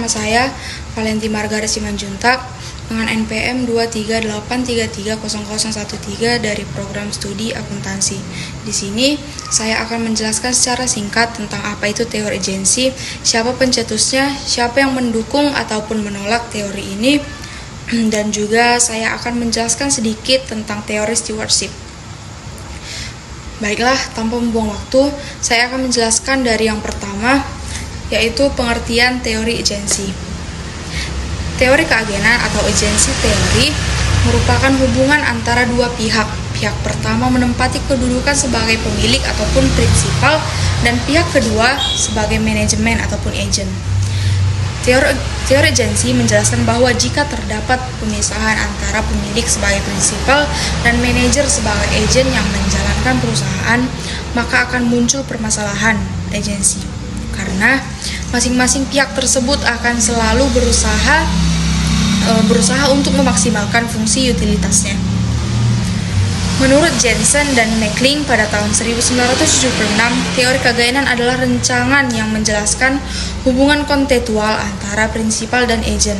nama saya Valenti Margaret Simanjuntak dengan NPM 238330013 dari program studi akuntansi. Di sini saya akan menjelaskan secara singkat tentang apa itu teori agensi, siapa pencetusnya, siapa yang mendukung ataupun menolak teori ini, dan juga saya akan menjelaskan sedikit tentang teori stewardship. Baiklah, tanpa membuang waktu, saya akan menjelaskan dari yang pertama, yaitu pengertian teori agensi. Teori keagenan atau agensi teori merupakan hubungan antara dua pihak. Pihak pertama menempati kedudukan sebagai pemilik ataupun prinsipal, dan pihak kedua sebagai manajemen ataupun agent. Teori agensi menjelaskan bahwa jika terdapat pemisahan antara pemilik sebagai prinsipal dan manajer sebagai agent yang menjalankan perusahaan, maka akan muncul permasalahan agensi. Karena masing-masing pihak tersebut akan selalu berusaha untuk memaksimalkan fungsi utilitasnya. Menurut Jensen dan Meckling pada tahun 1976, teori keagenan adalah rancangan yang menjelaskan hubungan kontekstual antara prinsipal dan agent,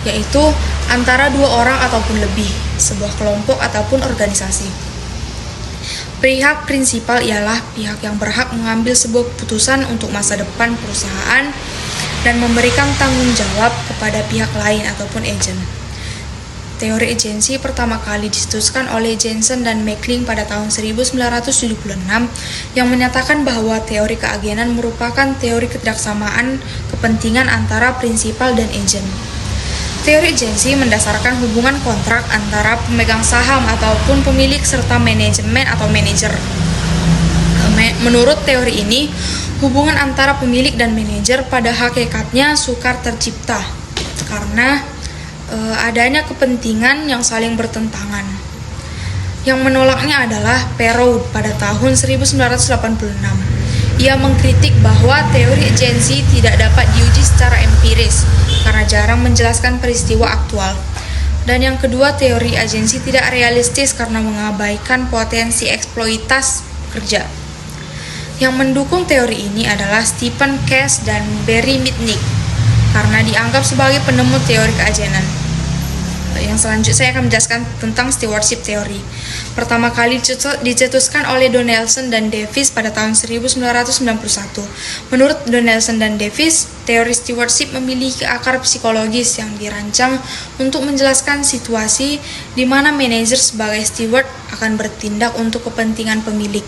yaitu antara dua orang ataupun lebih, sebuah kelompok ataupun organisasi. Pihak prinsipal ialah pihak yang berhak mengambil sebuah keputusan untuk masa depan perusahaan dan memberikan tanggung jawab kepada pihak lain ataupun agent. Teori agensi pertama kali dicetuskan oleh Jensen dan Meckling pada tahun 1976 yang menyatakan bahwa teori keagenan merupakan teori ketidaksamaan kepentingan antara prinsipal dan agent. Teori agensi mendasarkan hubungan kontrak antara pemegang saham ataupun pemilik serta manajemen atau manajer. Menurut teori ini, hubungan antara pemilik dan manajer pada hakikatnya sukar tercipta karena adanya kepentingan yang saling bertentangan. Yang menolaknya adalah Perrault pada tahun 1986. Ia mengkritik bahwa teori agensi tidak dapat diuji secara empiris karena jarang menjelaskan peristiwa aktual. Dan yang kedua, teori agensi tidak realistis karena mengabaikan potensi eksploitasi kerja. Yang mendukung teori ini adalah Stephen Cash dan Barry Mitnick karena dianggap sebagai penemu teori keagenan. Yang selanjutnya saya akan menjelaskan tentang stewardship teori. Pertama kali dicetuskan oleh Donaldson dan Davis pada tahun 1991. Menurut Donaldson dan Davis, teori stewardship memiliki akar psikologis yang dirancang untuk menjelaskan situasi di mana manajer sebagai steward akan bertindak untuk kepentingan pemilik.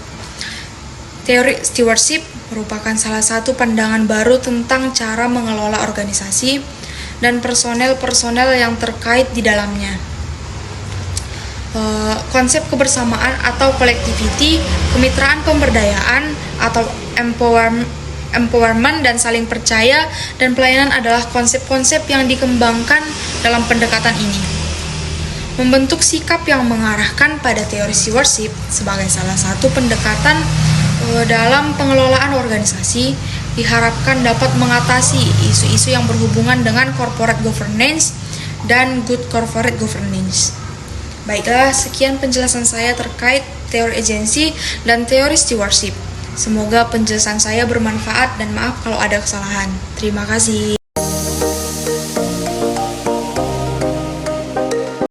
Teori stewardship merupakan salah satu pandangan baru tentang cara mengelola organisasi dan personel-personel yang terkait di dalamnya. Konsep kebersamaan atau collectivity, kemitraan pemberdayaan atau empowerment dan saling percaya dan pelayanan adalah konsep-konsep yang dikembangkan dalam pendekatan ini. Membentuk sikap yang mengarahkan pada teori stewardship sebagai salah satu pendekatan dalam pengelolaan organisasi diharapkan dapat mengatasi isu-isu yang berhubungan dengan corporate governance dan good corporate governance. Baiklah, sekian penjelasan saya terkait teori agensi dan teori stewardship. Semoga penjelasan saya bermanfaat dan maaf kalau ada kesalahan. Terima kasih.